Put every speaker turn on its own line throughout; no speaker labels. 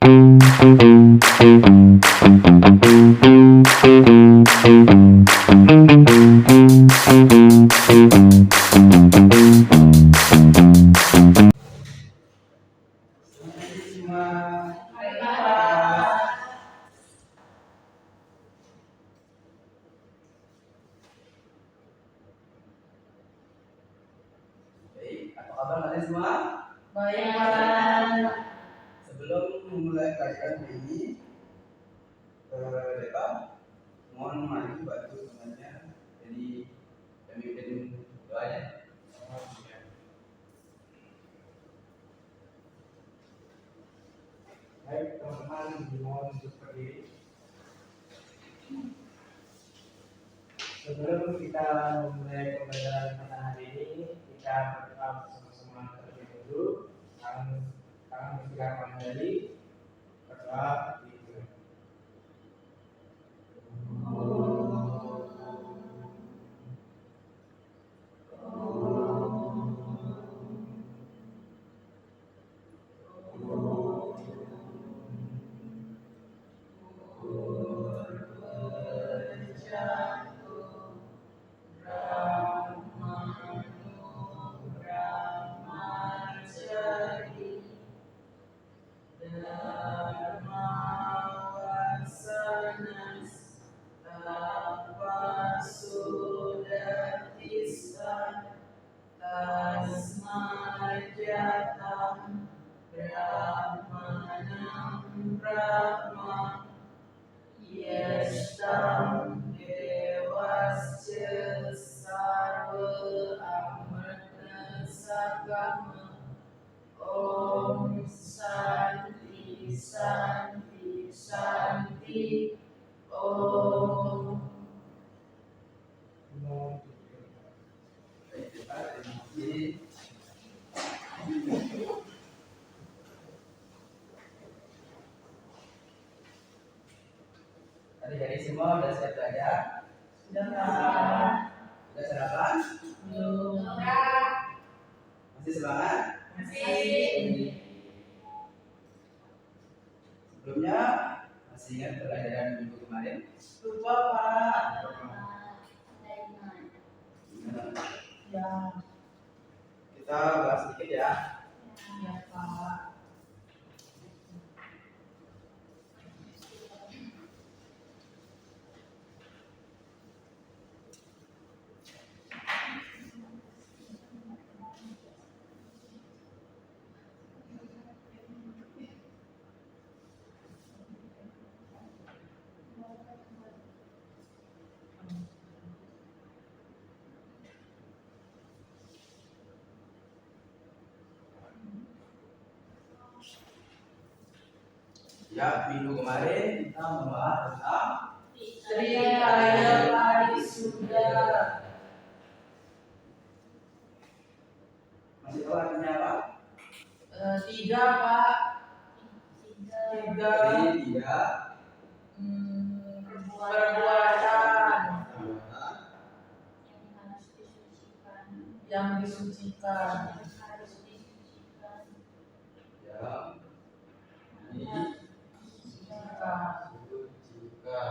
Baik, apa kabar kalian semua?
Baik, Pak.
Sebelum memulai pelajaran hari ini, Depa mohon maju bantu temannya. Jadi pemimpin doanya.
Baik, teman-teman, dimohon untuk berdiri. Sebelum kita memulai pembelajaran pada hari ini, kita berdoa bersama-sama terlebih dahulu. Kami bersilakan kembali berdoa di Om Santi Santi Santi Om.
Baik, Depa, terima kasih. Adik-adik semua sudah siap belajar?
Sudah, Pak.
Sudah sarapan?
Belum.
Masih semangat?
Masih.
Sebelumnya masih ingat pelajaran minggu kemarin?
Lupa, Pak. Ya.
Kita bahas sedikit ya.
Ya, Pak.
Ya, minggu kemarin kita membahas tentang
Trikaya Parisuda.
masih tahu artinya apa?
Tiga, Pak. Tiga.
Jadi tiga
Perbuatan yang disucikan.
yang
Disucikan.
jika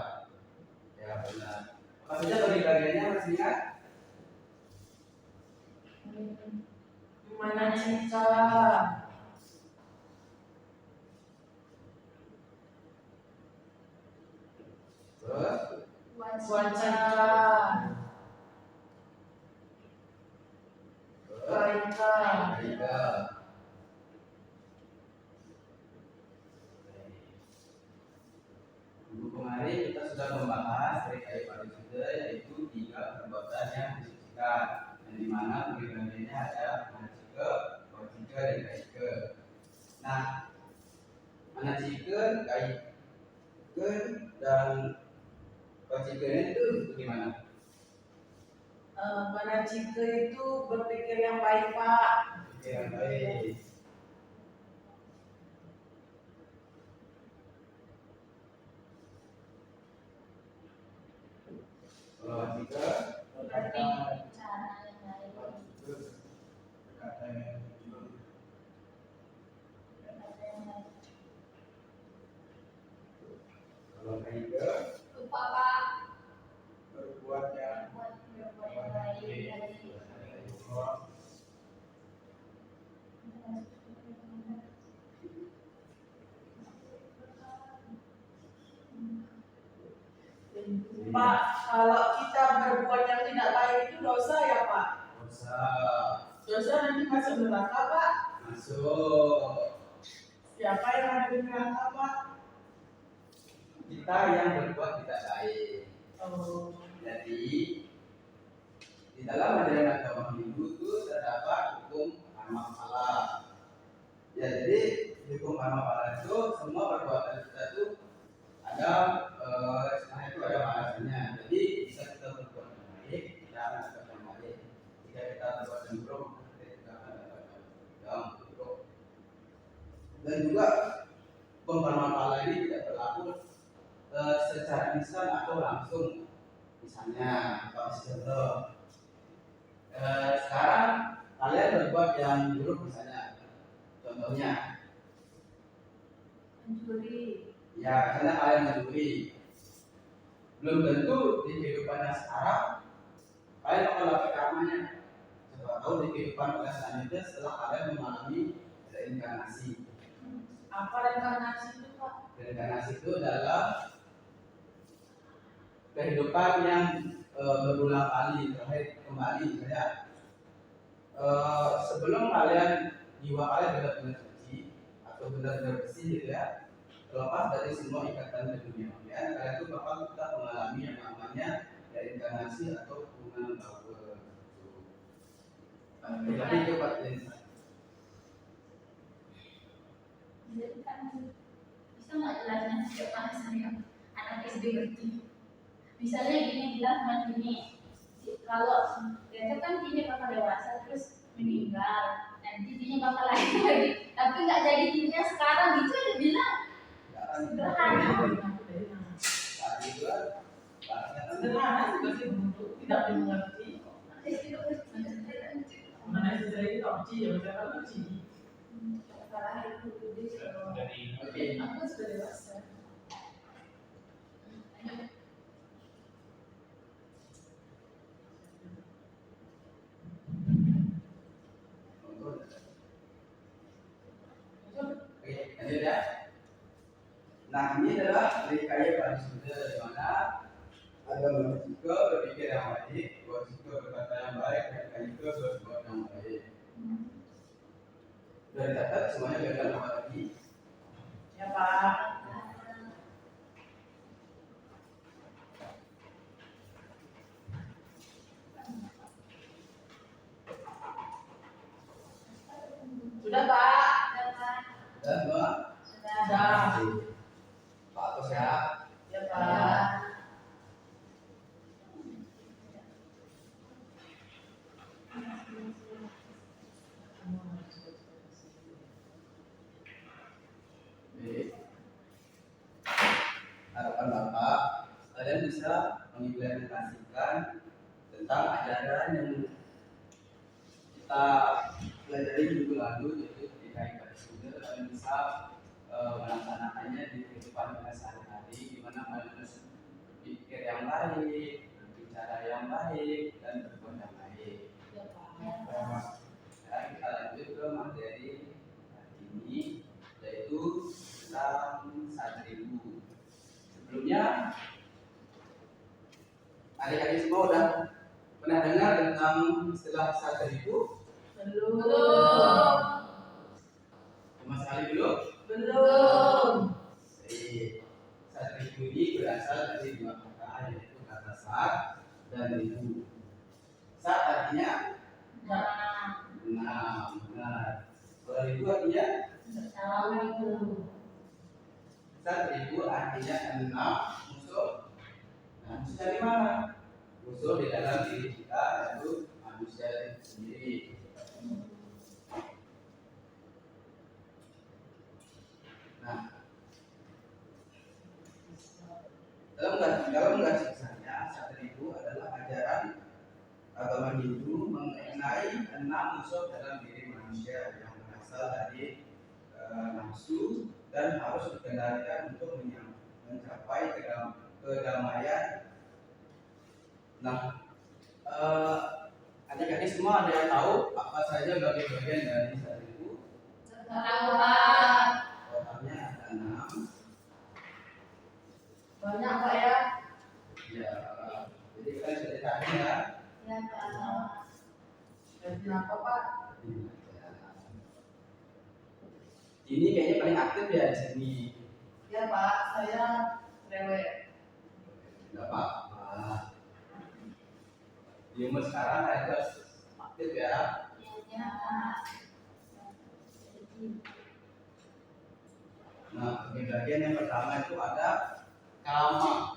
ya benar. Apa saja bagi-bagiannya masih ingat?
Manacita.
Terus
Wacana. Kaita.
tiga. Minggu kemarin kita sudah membahas terkait parisuda, yaitu tiga perbuatan yang disucikan, yang dimana bagi-bagiannya ada manacika, wacika, dan kaika. Nah, manacika, kaika, dan wacika itu bagaimana?
Manacita itu berpikir yang baik, Pak.
Yang baik. Kalau wacika
Berarti
berkata yang jujur. Bangkai ke
lupa Pak.
berbuat yang
Berbuat yang baik dari
Pak, kalau kita berbuat yang tidak baik itu dosa ya Pak?
dosa.
Dosa nanti masuk neraka Pak.
Masuk.
Siapa yang ada di neraka Pak?
Kita yang berbuat tidak baik.
Oh.
Jadi di dalam ajaran agama Hindu itu terdapat hukum karma pala. Ya, jadi hukum karma pala itu semua perbuatan kita itu ada setelah itu ada balasannya. Jadi jika kita berbuat yang baik, kita akan dapat yang baik. Jika kita berbuat yang buruk, kita akan dapat yang buruk. Dan juga hukum karma pala ini tidak berlaku secara instan atau langsung. Misalnya, contoh sekarang kalian berbuat yang buruk misalnya, contohnya,
Mencuri.
ya misalnya kalian mencuri, belum tentu di kehidupannya sekarang kalian akan dapat karmanya. Coba tahu di kehidupan kalian selanjutnya setelah kalian mengalami reinkarnasi.
Apa reinkarnasi itu Pak?
Reinkarnasi itu adalah kehidupan yang berulang kali, terakhir kembali misalnya sebelum kalian jiwa kalian benar-benar suci atau benar-benar bersih gitu ya, terlepas dari semua ikatan di dunia kalian itu bakal tetap mengalami yang namanya reinkarnasi atau hubungan power. Jadi cepat
jadi kan bisa nggak jelasnya setiap saya anak SD ngerti. Misalnya gini bilang sama gini, kalau dia kan gini bakal dewasa terus meninggal, nanti dia bakal lahir lagi, tapi nggak jadi gininya sekarang gitu aja bilang sederhana.
tadi itu
Sederhana juga sih untuk tidak dimengerti. Mana saya itu uji ya cara uji.
oke.
Aku sudah dewasa.
Oke, lanjut ya. Nah, ini adalah Rikaya Parisuddha, di mana agama juga berpikir yang baik, buat juga berkata yang baik, dan juga berbuat yang baik. Sudah dicatat semuanya gagal apa lagi?
Ya Pak. Sudah Pak.
Sudah semua?
Sudah.
Pak Atos ya.
Ya Pak.
Oke. Harapan Bapak, kalian bisa mengimplementasikan tentang ajaran yang kita pelajari minggu lalu, yaitu Rikaya Parisuddha. Kalian bisa melaksanakannya di kehidupan kita sehari-hari, di mana kalian harus berpikir yang baik, berbicara yang baik, dan berbuat yang baik.
Ya Pak.
Sekarang kita lanjut ke materi hari ini, yaitu tentang Satribu. Sebelumnya, adik-adik semua udah pernah dengar tentang istilah Satribu?
Belum.
Sama sekali belum?
Belum.
Jadi, Satribu ini berasal dari dua kata, yaitu kata sat dan ribu. Sat artinya enam, benar. Kalau ribu artinya Satribu artinya enam musuh. Nah, musuh dari mana? Musuh di dalam diri kita, yaitu manusia sendiri. Nah, dalam garis besarnya, Satribu adalah ajaran agama Hindu mengenai enam musuh dalam diri manusia yang berasal dari nafsu dan harus dikendalikan untuk mencapai kedamaian. Nah, adik-adik semua ada yang tahu apa saja bagian-bagian dari seribu?
Tahu Pak.
Totalnya ada 6.
Banyak Pak ya.
Ya, jadi kita ceritakan ya.
Ya Pak.
Jadi apa Pak?
Ini kayaknya paling aktif ya di sini.
Ya Pak, saya cerewet.
Tidak apa-apa. Di umur sekarang harus aktif ya.
Ya Pak.
Nah, bagian yang pertama itu ada kama.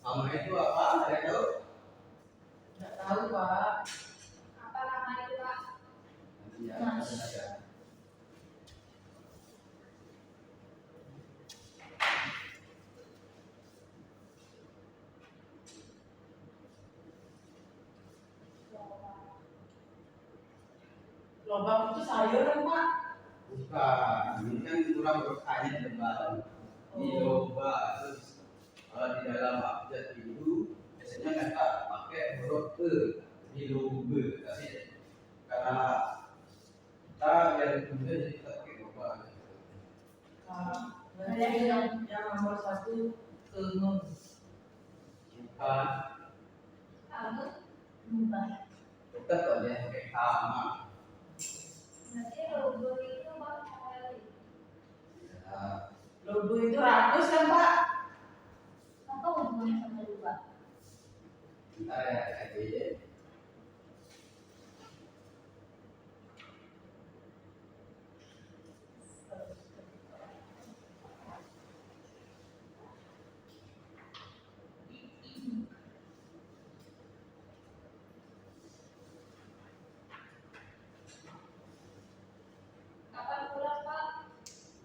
Kama itu apa? Ada yang tahu?
Tidak tahu Pak.
Apa nama itu Pak?
Nanti ya, kita belajar.
Lobak itu sayur kan Pak?
Bukan, ini kan kurang berkahnya di depan. Ini loba, terus kalau di dalam abjad itu biasanya mereka pakai huruf e, di lobe, tapi karena kita biar mudah jadi kita pakai loba.
Berarti yang nomor 1 kengun.
Bukan,
Kamu berubah.
tetap ada yang pakai kama.
Berarti logo itu Bang Kali.
Ya,
Logo itu ratus kan Pak?
Apa hubungannya sama lupa?
bentar ya adik.
Kapan pulang Pak?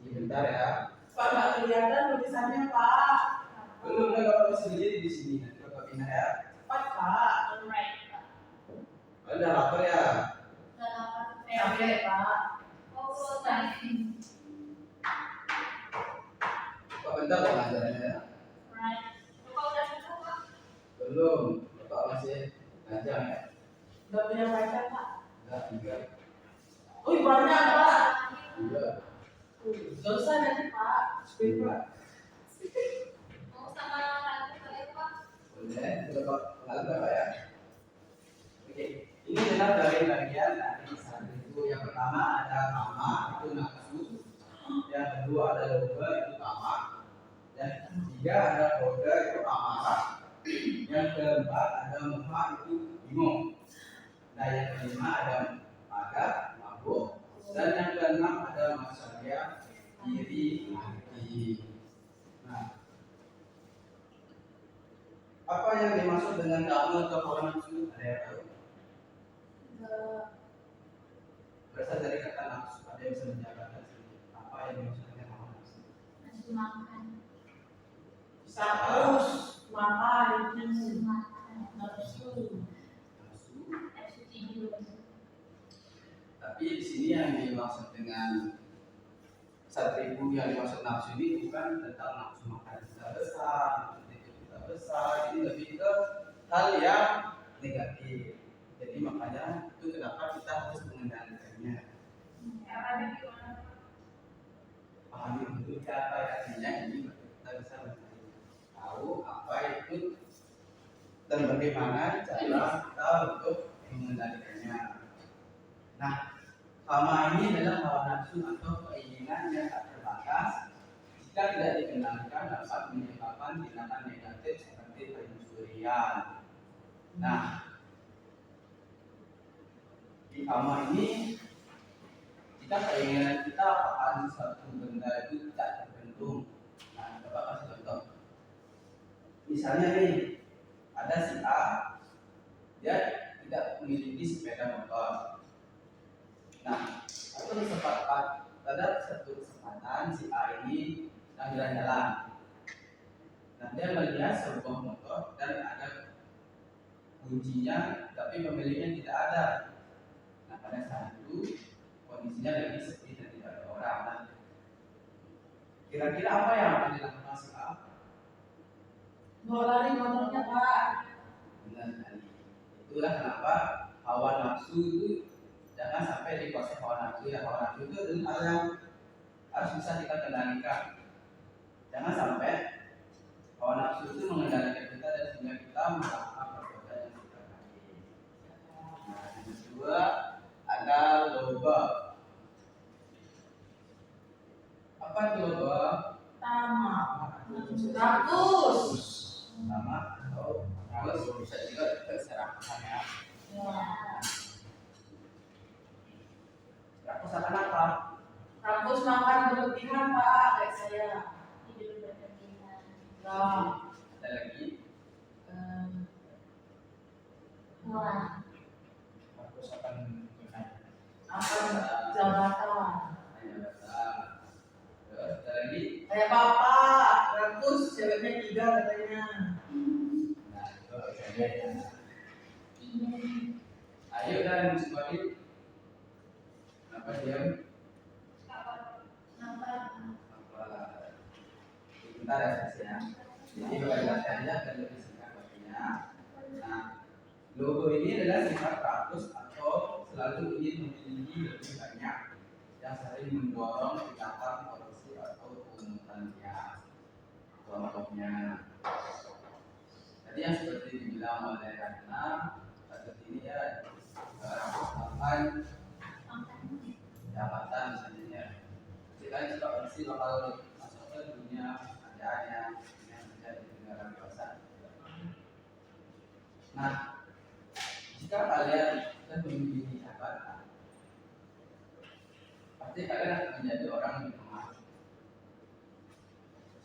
Ini bentar ya.
Pak nggak kelihatan tulisannya Pak.
Belum ada bapak sendiri di sini. Nanti bapak pindah ya.
Cepat Pak.
Alright Pak.
Udah lapar ya.
Udah
Oke Pak.
Oh, selesai.
Bapak bentar kok ngajarannya ya.
Right. Bapak udah bisa Pak?
Belum. Bapak masih ngajar ya.
Udah punya pacar Pak?
Enggak, enggak.
Oh banyak Pak.
Enggak.
Gak usah nanti Pak. Speed Pak.
Mau sama ratu kalian Pak?
Boleh, kita pengalat Bapak ya. Oke, ini adalah bagian dari satu itu. Yang pertama ada kama, itu nafsu. Yang kedua ada loba, itu kama. Yang ketiga ada koda, itu amarah. Yang keempat ada muha, itu bingung. Nah, yang kelima ada maga, mabuk. Dan yang keenam ada masalah diri mati. Nah, apa yang dimaksud dengan kama atau hawa nafsu? Ada yang tahu? Berasal dari kata nafsu. Ada yang bisa menjabarkan sedikit apa yang dimaksud dengan hawa nafsu?
Nafsu makan.
Bisa terus makan.
Nafsu makan.
Nafsu.
Nafsu.
Nafsu tidur.
Tapi di sini yang dimaksud dengan 1.000 yang dimaksud nafsu ini bukan tentang nafsu makan kita besar, nafsu tidur kita besar. Ini lebih ke hal yang negatif. Jadi makanya itu kenapa kita harus mengendalikannya.
Caranya gimana?
Pahami betul apa artinya ini kita bisa mencari tahu apa itu dan bagaimana cara kita untuk mengendalikannya. Nah, kama ini adalah hawa nafsu atau keinginan yang tak terbatas. Jika tidak dikendalikan dapat menyebabkan tindakan negatif seperti pencurian. Nah, di kama ini jika keinginan kita akan suatu benda itu tidak terbentuk. Nah, coba kasih contoh. Misalnya nih, ada si A, dia tidak memiliki sepeda motor. Nah, pada satu kesempatan si A ini sedang jalan-jalan. Nah, dia melihat sebuah motor dan ada kuncinya, tapi pemiliknya tidak ada. Nah, pada saat itu kondisinya lagi sepi dan tidak ada orang. Nah, kira-kira apa yang akan dilakukan si A?
Bawa lari motornya Pak.
Benar sekali. Itulah kenapa hawa nafsu itu jangan sampai dikuasai hawa nafsu ya. Hawa nafsu itu adalah hal yang harus bisa kita kendalikan. Jangan sampai hawa nafsu itu mengendalikan kita dan sehingga kita melakukan perbuatan yang kita kaki. Nah, yang kedua ada loba. Apa itu loba?
Tamak. Rakus.
Sama atau rakus bisa juga keserakahan ya.
Ya.
Rakus akan apa?
Rakus makan berlebihan Pak, kayak saya.
Tidur berlebihan.
Ya.
Ada lagi?
Wah.
Aku akan bertanya.
Apa jabatan?
Terus ada lagi?
Kayak bapak, rakus ceweknya 3 katanya.
Nah, itu oke. Ayo dan sebagai kenapa diam?
Kenapa?
Sebentar ya ya. Jadi bagaimana akan lebih singkat waktunya. Nah, logo ini adalah sifat rakus atau selalu ingin memiliki lebih banyak yang sering mendorong tingkatan korupsi atau pungutan liar. Contohnya, tadi yang seperti dibilang oleh Ratna, kasus ini ya rakus makan jabatan misalnya. Kita juga bersih bakal masuk ke dunia kerjaannya yang menjadi negara dewasa. Nah, jika kalian memiliki jabatan, pasti kalian akan menjadi orang yang berpengaruh.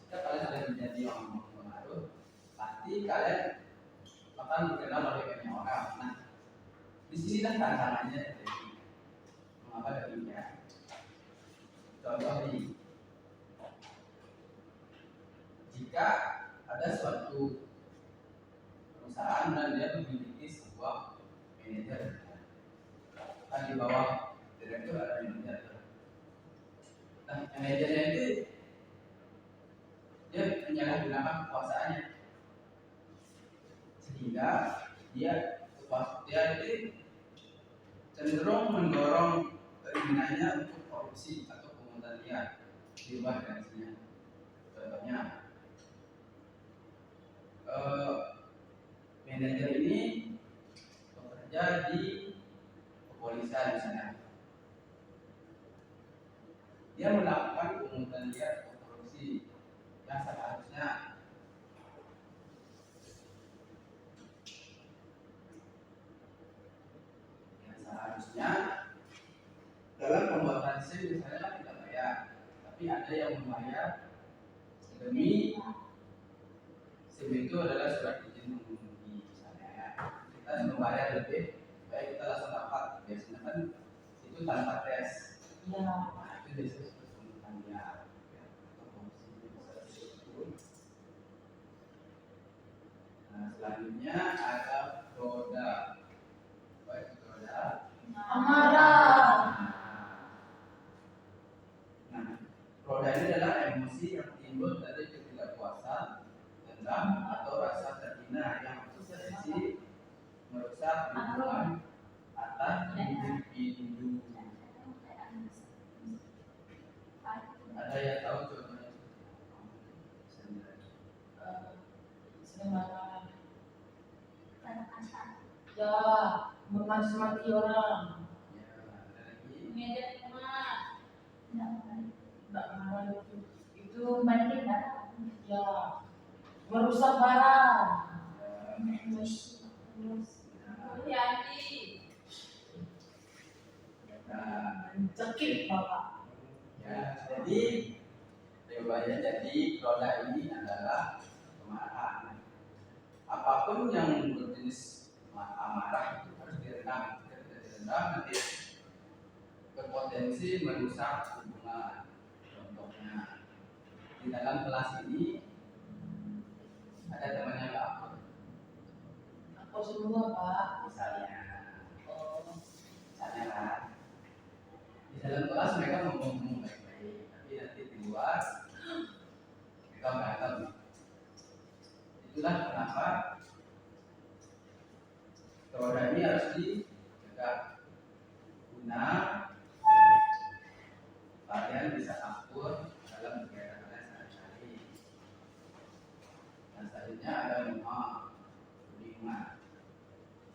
Jika kalian sudah menjadi orang yang berpengaruh, pasti kalian akan dikenal oleh banyak orang. Nah, di sini kan tantangannya terjadi. Mengapa demikian? Contoh ini, jika ada suatu perusahaan dan dia memiliki sebuah manajer, kan di bawah direktur ada manajer. Nah, manajernya itu dia menyalahgunakan kekuasaannya sehingga dia itu cenderung mendorong keinginannya untuk korupsi atau pungutan liar di luar gajinya. Contohnya, manajer ini bekerja di kepolisian misalnya. Dia melakukan pungutan liar atau korupsi yang seharusnya dalam pembuatan SIM misalnya tidak bayar, tapi ada yang membayar demi SIM itu adalah surat izin mengemudi misalnya ya. Kita membayar lebih baik kita langsung dapat, biasanya kan itu tanpa tes.
Ya.
Nah, itu biasanya pungutan liar. Nah, selanjutnya ada roda. Baik, roda.
Amarah.
Nah, roda ini adalah emosi yang timbul dari ketidakpuasan, dendam, atau rasa terhina yang berpotensi merusak hubungan antar individu. Ada yang tahu contohnya?
Sembarangan. Ya, mencaci-maki orang.
Ya, ada lagi.
Ngedek rumah.
Enggak marah itu
Banding barang.
ya merusak barang.
Hati-hati.
Mencekik bapak.
Ya, jadi jawabannya jadi roda ini adalah kemarahan. Apapun yang berjenis amarah itu harus direndam. Jika tidak direndam nanti berpotensi merusak hubungan. Contohnya di dalam kelas ini ada teman yang nggak akur.
Aku semua pak.
Misalnya kan di dalam kelas mereka ngomong baik-baik, tapi nanti di luar mereka berantem. Itu Itulah kenapa roda ini harus ditegak guna kalian bisa akur dalam kegiatan kalian sehari-hari. Dan selanjutnya ada kebingungan.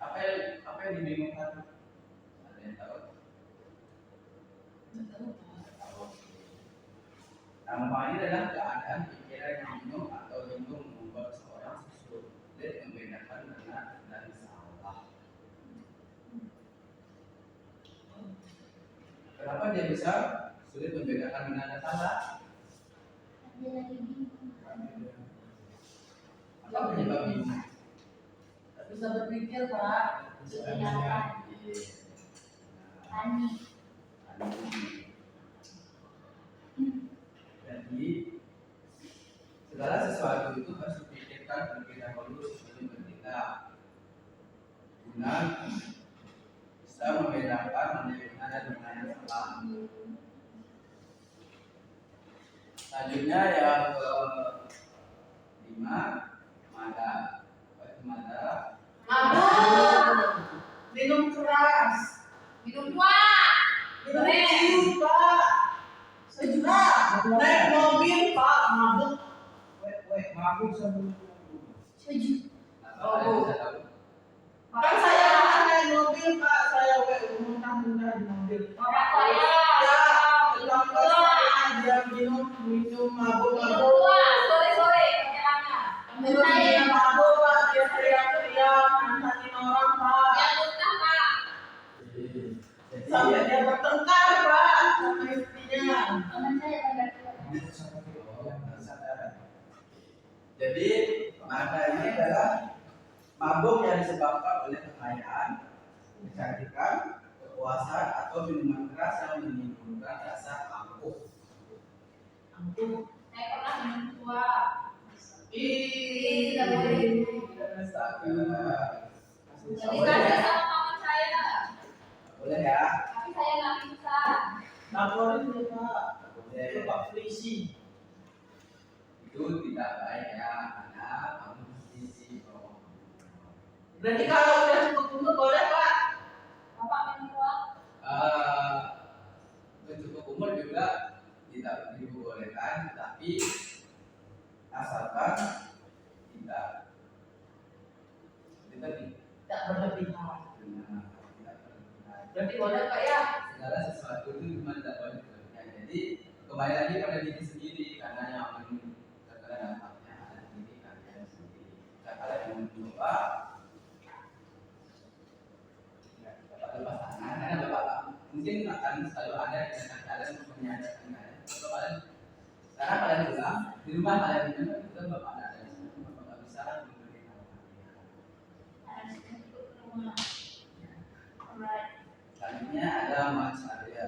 Apa yang dibingungkan? Ada yang tahu? Tahu. Nah, ini adalah keadaan pikiran yang bingung atau bingung membuat seorang sulit membedakan benar dan salah. Kenapa dia bisa sulit membedakan benar dan salah?
Dia lagi bingung.
Apa penyebab bingung?
Tak bisa berpikir, Pak.
Kehilangan. Panik.
Jadi segala sesuatu itu harus dipikirkan terlebih dahulu sebelum bertindak, guna bisa membedakan mana yang benar dan mana yang salah. Selanjutnya yang kelima, mada. Apa itu mada?
Mabuk. Minum keras.
Minum kuah.
Minum ciu, Pak. Sejenak. Naik mobil, Pak. Mabuk.
Mabuk sebelum
Setuju.
Apa kalian bisa tahu?
Kan saya naik mobil, Pak. Saya muntah-muntah di mobil.
Orang saya.
Ya, tetangga saya dia minum
Minum
mabuk-mabuk.
kuah. Sore-sore perjalanan.
Minum dia mabuk, Pak. Dia teriak-teriak, nantangin orang, Pak.
Yang muntah Pak.
Sampai dia bertengkar, Pak, sama istrinya.
Teman saya pada
Jadi mada ini adalah mabuk yang disebabkan oleh kekayaan, kecantikan, kekuasaan atau minuman keras yang menimbulkan rasa angkuh.
saya pernah minum kuah.
Ih,
Tidak boleh.
Astaga.
Jadi kasih sama paman saya.
Boleh ya?
Tapi saya nggak bisa.
laporin dia, Pak.
Boleh.
Ke Pak Polisi.
Itu tidak baik ya, karena kamu isi
Berarti kalau udah cukup umur boleh, Pak?
Bapak minum kuah.
Cukup umur juga tidak dibolehkan, tapi asalkan tidak
Tak berlebihan.
dengan tidak berlebihan.
Berarti boleh, Pak, ya?
Segala sesuatu itu cuma tidak boleh berlebihan. Jadi kembali lagi pada diri sendiri, karena yang terkena dampaknya ada diri kalian sendiri. Jika kalian mau mencoba, ya, Bapak lepas tangan, karena Bapak mungkin akan selalu ada di dekat kalian untuk menyadarkan kalian. Kalau kalian sekarang kalian pulang di rumah kalian minum, itu Bapak ada di sana, Bapak nggak bisa memberikan kalian.
Harus ikut ke rumah. Alright.
Selanjutnya ada masaria.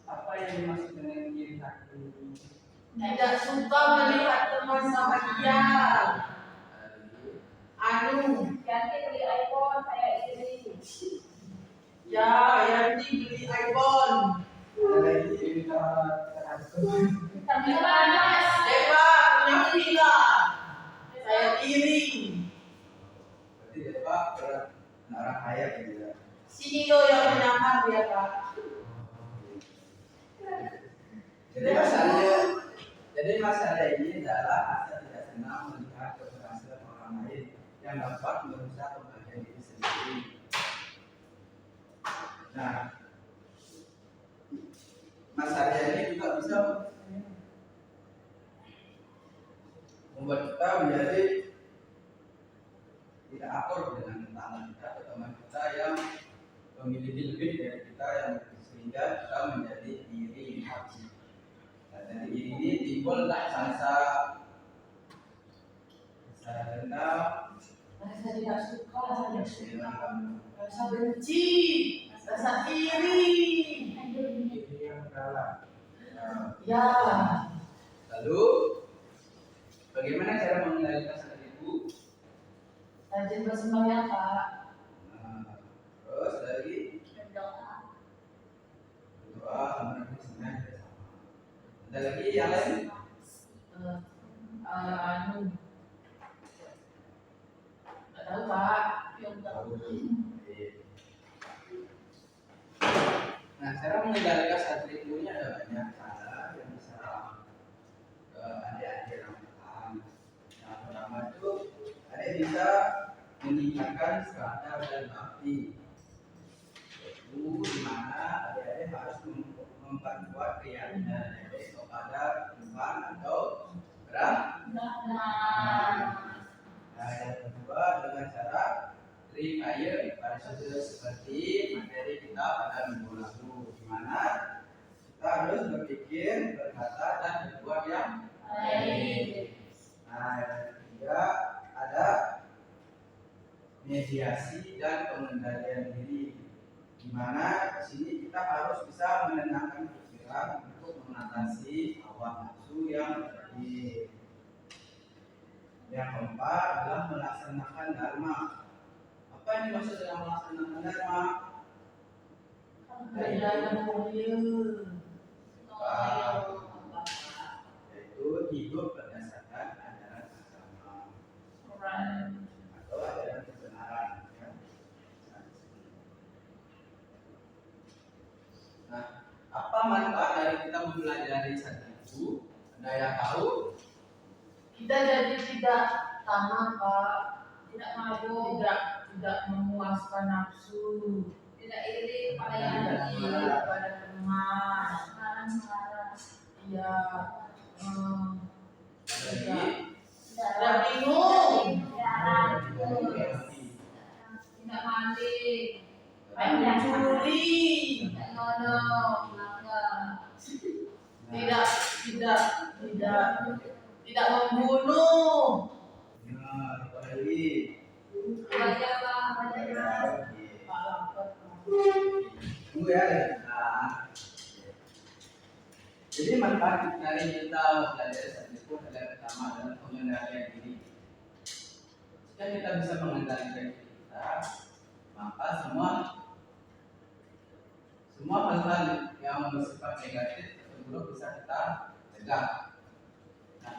Apa yang dimaksud dengan iri hati?
Tidak suka melihat teman bahagia. Anu,
Ganti beli iPhone, saya iri.
ya, Yanti beli iPhone.
Ada lagi iri
Tapi panas.
Dewa punya villa. Saya iri.
Berarti Bapak orang kaya gitu ya.
Sini lo yang menyamar dia, Pak.
Jadi masalah ini adalah asa tidak senang melihat keberhasilan orang lain yang dapat merusak kebahagiaan diri sendiri. Nah, masalah ini juga bisa membuat kita menjadi tidak akur dengan tetangga kita atau teman kita yang memiliki lebih dari kita, yang sehingga kita menjadi iri hati. Nah, dari iri ini timbul rasa dendam,
Rasa tidak suka,
rasa
rasa benci, rasa iri.
iri yang dalam.
Ya,
Lalu bagaimana cara mengendalikan rasa itu?
rajin bersembahyang, Pak.
Terus dari
Berdoa.
doa sama sebenarnya ada lagi yang lain.
anu nggak tahu Pak.
Yang tahu.
Nah, cara mengendalikan satria ini ada banyak cara yang bisa adik-adik lakukan. Yang pertama itu adik bisa meningkatkan sadar dan bakti. Itu di mana adik-adik harus memperkuat keyakinan adik kepada Tuhan atau gerak. Nah, yang kedua dengan cara recall seperti materi kita pada minggu lalu, di mana kita harus berpikir, berkata dan berbuat yang baik. Nah, yang ketiga ada mediasi dan pengendalian diri, di mana di sini kita harus bisa menenangkan pikiran untuk mengatasi hawa nafsu yang terjadi. Yang keempat adalah melaksanakan dharma. Apa yang dimaksud dengan melaksanakan dharma? Yaitu hidup berdasarkan ajaran agama atau ajaran kebenaran. Ya. Nah, apa manfaat dari kita mempelajari satu buku? Anda yang tahu?
Kita jadi tidak tamak Pak,
Tidak mabuk,
tidak memuaskan nafsu,
tidak iri kepada yang
tidak
lain,
iri kepada teman.
sekarang
Iya,
Jadi
tidak bingung,
tidak maling,
tidak mencuri,
tidak nyolong,
tidak membunuh.
benar, kembali.
wajah wajah.
Tunggu ya. Nah, jadi manfaat dari kita belajar satu buku adalah pertama adalah pengendalian diri. Jika kita bisa mengendalikan diri kita, maka semua hal-hal yang bersifat negatif tersebut bisa kita cegah. Nah,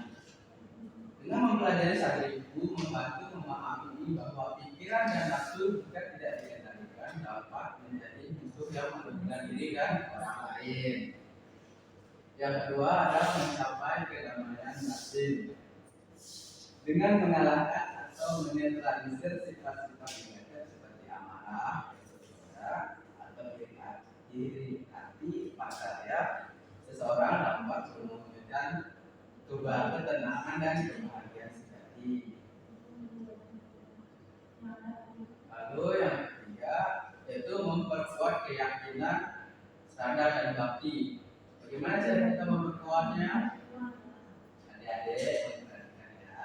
dengan mempelajari satu buku membantu memahami bahwa pikiran dan nafsu jika tidak dikendalikan dapat menjadi musuh yang merugikan diri dan orang lain. Yang kedua adalah mencapai kedamaian batin dengan mengalahkan atau menetralisir sifat-sifat negatif seperti amarah, atau iri hati pada ya seseorang dapat mewujudkan ketenangan dan kebahagiaan sejati. Lalu yang ketiga yaitu memperkuat keyakinan, sadar dan bakti. Bagaimana cara kita memperkuatnya? Adik-adik memperhatikan ya.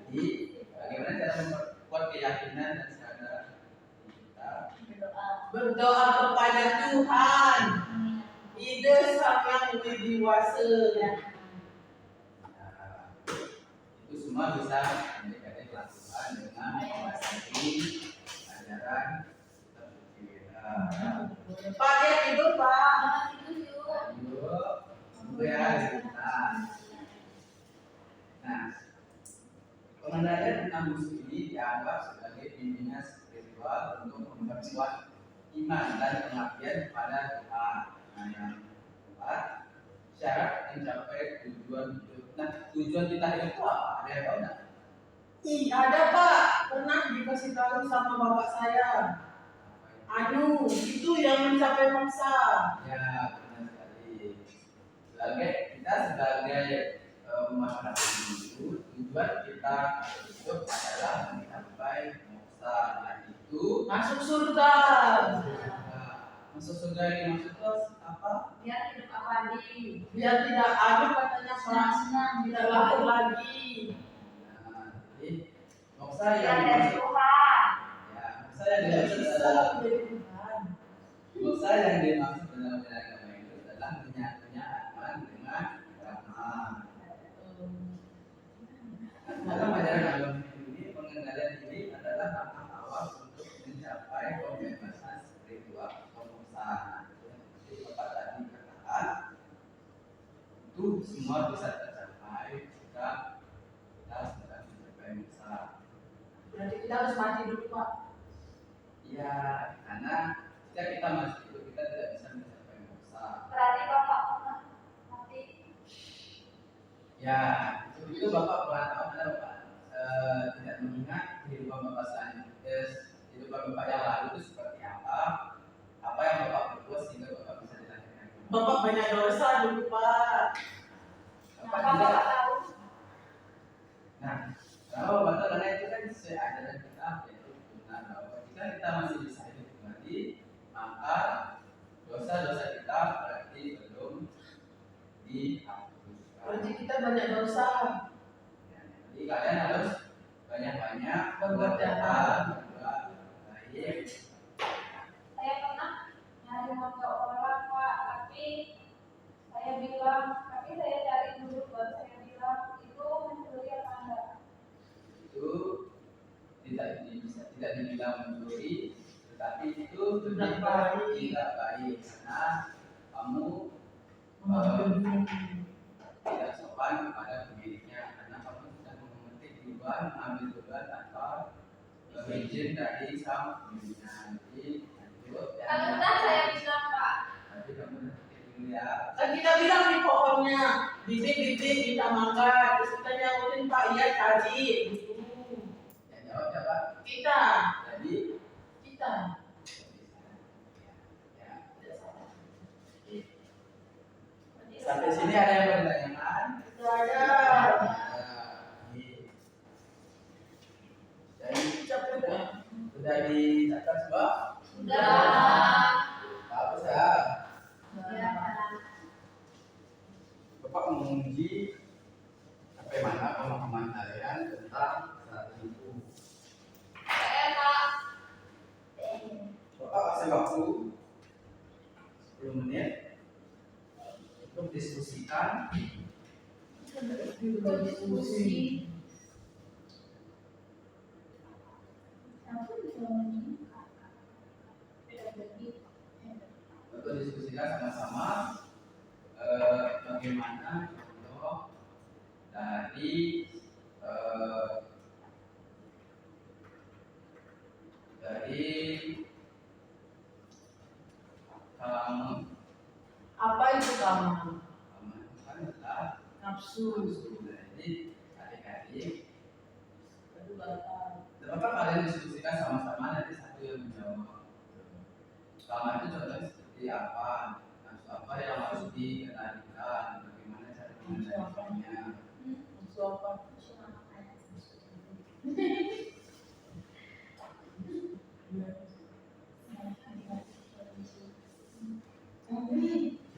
Jadi bagaimana cara memperkuat keyakinan dan sadar kita?
Berdoa kepada Tuhan, ide Sang Yang Widiwasa.
Nah, itu semua bisa adik-adik lakukan dengan memasuki ajaran
Pak, dia tidur Pak.
Nah, pengendalian tentang musuh ini dianggap sebagai bimbingan spiritual untuk memperkuat iman dan pengabdian kepada Tuhan. Nah, yang keempat, syarat mencapai tujuan hidup. Nah, tujuan kita hidup itu apa? Ada yang tahu nggak?
Ada Pak, pernah dikasih tahu sama bapak saya. Itu yang mencapai mangsa.
Ya, benar sekali. Kita sebagai masyarakat itu tujuan kita hidup adalah mencapai moksa, yaitu
Masuk surga.
masuk surga ini maksudnya apa?
Biar hidup abadi,
Biar tidak ada katanya Pak,
senang-senang,
tidak lahir lagi.
Nah, jadi moksa
biar
yang
dari
dimaksud,
Tuhan.
ya, moksa yang
Tidak
dimaksud
bisa
adalah
menjadi Tuhan.
moksa yang dimaksud dalam agama itu adalah menyatunya aman dengan agama. Dalam ajaran agama ini pengendalian diri adalah langkah awal untuk mencapai pembebasan spiritual pemoksaan. Jadi Bapak itu semua bisa tercapai jika kita sedang mencapai masa.
Berarti kita harus mati dulu Pak.
Ya, karena jika kita masih hidup kita tidak bisa mencapai masa.
Berarti Bapak pernah mati.
Ya, itu Bapak pernah tahu kan Bapak tidak mengingat kehidupan Bapak selanjutnya, kehidupan Bapak yang lalu itu seperti apa yang Bapak berbuat sehingga Bapak bisa dilahirkan.
Bapak banyak dosa dulu Pak.
Bapak
Bapak
tidak.
tahu.
Nah, kalau Bapak karena itu kan sesuai ajaran kita yaitu benar bahwa jika kita masih bisa hidup kembali, maka dosa-dosa kita berarti belum dihapus.
Berarti kita banyak dosa.
Jadi kalian harus banyak-banyak
Berbuat jahat.
berbuat baik.
Saya pernah nyari motor orang Pak, tapi saya cari dulu baru saya bilang itu mencuri apa enggak.
Itu tidak dibilang mencuri, tetapi itu
Tidak
lebih
baik.
tidak baik karena kamu tidak sopan kepada pemiliknya karena kamu sudah memetik duluan, mengambil duluan tanpa izin dari sang pemiliknya. Jadi lanjut ya.
Kalau udah saya bilang Pak,
Tapi kamu nanti dulu ya.
Kan kita bilang di pohonnya, bibit-bibit kita makan, terus kita nyautin Pak, iya cari. Gitu.
Yang jawab siapa?
Kita.
Jadi
Kita.
ya. Sampai sini ada yang bertanya?
Tidak ada.
Jadi
Capek Pak.
sudah dicatat semua?
udah.
Bagus ya.
Ya.
Bapak menguji sampai mana pemahaman kalian tentang saat itu.
Saya Pak.
Bapak kasih waktu 10 menit untuk diskusikan.
Diskusi. Aku bisa meningkat.
Untuk diskusikan sama-sama bagaimana contoh dari kamu
Apa itu kamu?
kan adalah
Nafsu.
Jadi adik-adik,
Aduh, gatal.
Bapak kalian diskusikan sama-sama nanti satu yang menjawab. Kamu itu contohnya seperti apa? Nafsu apa yang harus dikendalikan? Bagaimana cara mengendalikannya?
Nafsu apa?
Silakan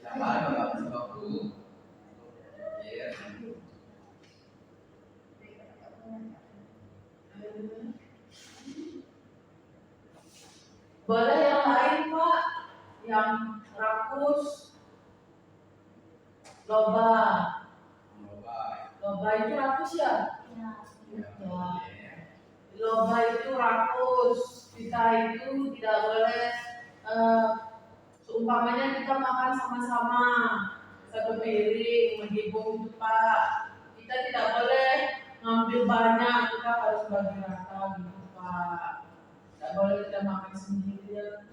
Bapak kasih waktu. Yes.
Boleh yang lain Pak, yang rakus, loba. Loba itu rakus ya? Loba itu rakus. Kita itu tidak boleh seumpamanya kita makan sama-sama satu piring menghibur itu Pak. Kita tidak boleh ngambil banyak, kita harus bagi rata gitu Pak. Tidak boleh kita makan sendirian.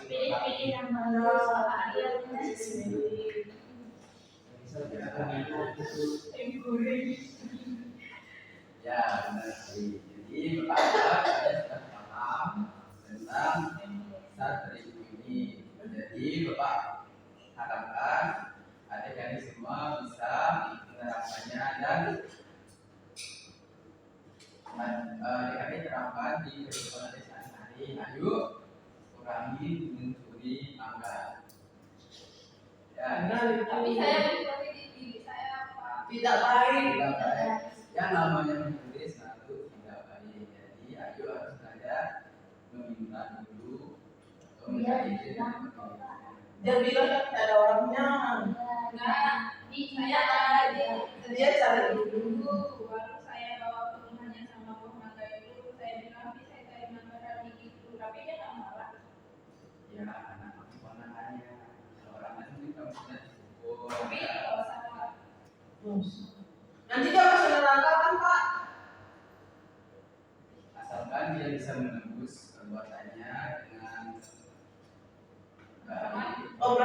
Pilih-pilih yang bagus, Pak. Dia
Sendiri. Yang gurih.
Ya, benar sekali. Jadi pertama kalian sudah paham tentang saat ini. Jadi Bapak harapkan adik-adik semua bisa menerapkannya dan adik-adik terapkan di kehidupan adik sehari-hari. Ayo kurangi mencuri mangga. Ya,
Tapi saya mencuri di diri saya Pak.
Tidak baik.
tidak baik. Yang namanya mencuri selalu tidak baik. Jadi ayo harus belajar meminta dulu atau mencari izin dari pemiliknya.
Dia bilang kan tidak ada orangnya.
Nah, di saya ada
Dia cari dulu.
dulu baru saya bawa ke rumahnya sama buah mangga itu. Saya bilang bisa cari mangga dari itu, tapi dia nggak marah.
Ya, anak aku ponakannya. Kalau orang lain mungkin kamu sudah cukup.
Tapi kalau sama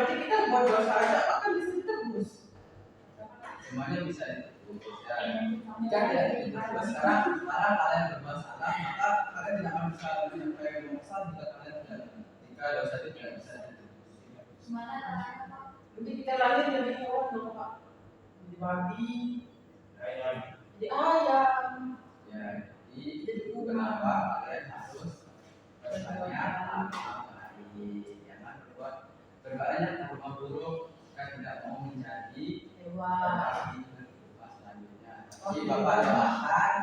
berarti kita buat dosa aja apa kan bisa ditebus.
Semuanya bisa ditebus ya. Jika tidak ditebus sekarang kalian berbuat salah, maka kalian tidak akan bisa menyampaikan dosa jika kalian tidak, jika dosa itu tidak bisa ditebus.
Gimana caranya Pak?
Nanti kita lahir jadi hewan dong Pak. Jadi babi,
Ayam.
jadi ayam.
Ya, jadi kenapa kalian harus berbanyak amal baik, jangan berbuat berbanyak amal buruk kan tidak mau menjadi
Hewan.
orang di kehidupan selanjutnya. Jadi Bapak doakan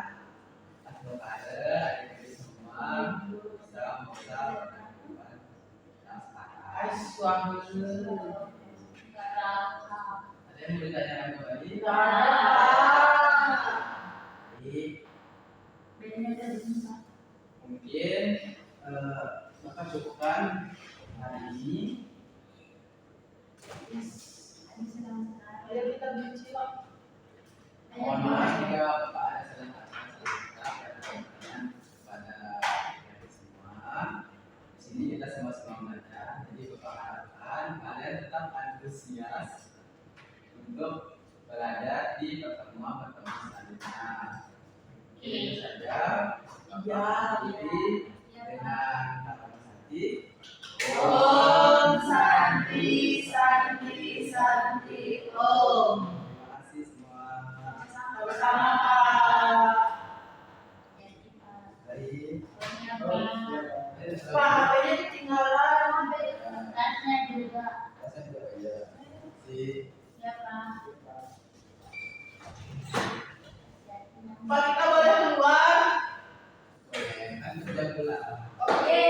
advokase adik-adik semua bisa melakukan kehidupan yang sekarang.
Ay suami.
Ada yang mau ditanyakan kembali?
Tidak ada.
Baik.
Bedanya dari Musa.
Mungkin Bapak cukupkan hari ini.
Ayo kita benci Pak.
Mohon maaf jika Bapak ada salah kata pada adik-adik semua. Di sini kita sama-sama belajar. Jadi Bapak harapkan kalian tetap antusias untuk belajar di pertemuan-pertemuan selanjutnya. Itu saja. Bapak akhiri dengan kata sakti.
Om Santi Santi Santi Om.
Terima kasih semua.
Sama-sama Pak.
Baik.
Pak HP-nya ketinggalan.
Tasnya juga.
Saya juga ya. Si
Ya Pak.
Pak kita boleh keluar.
boleh kan kerja pulang.
Oke.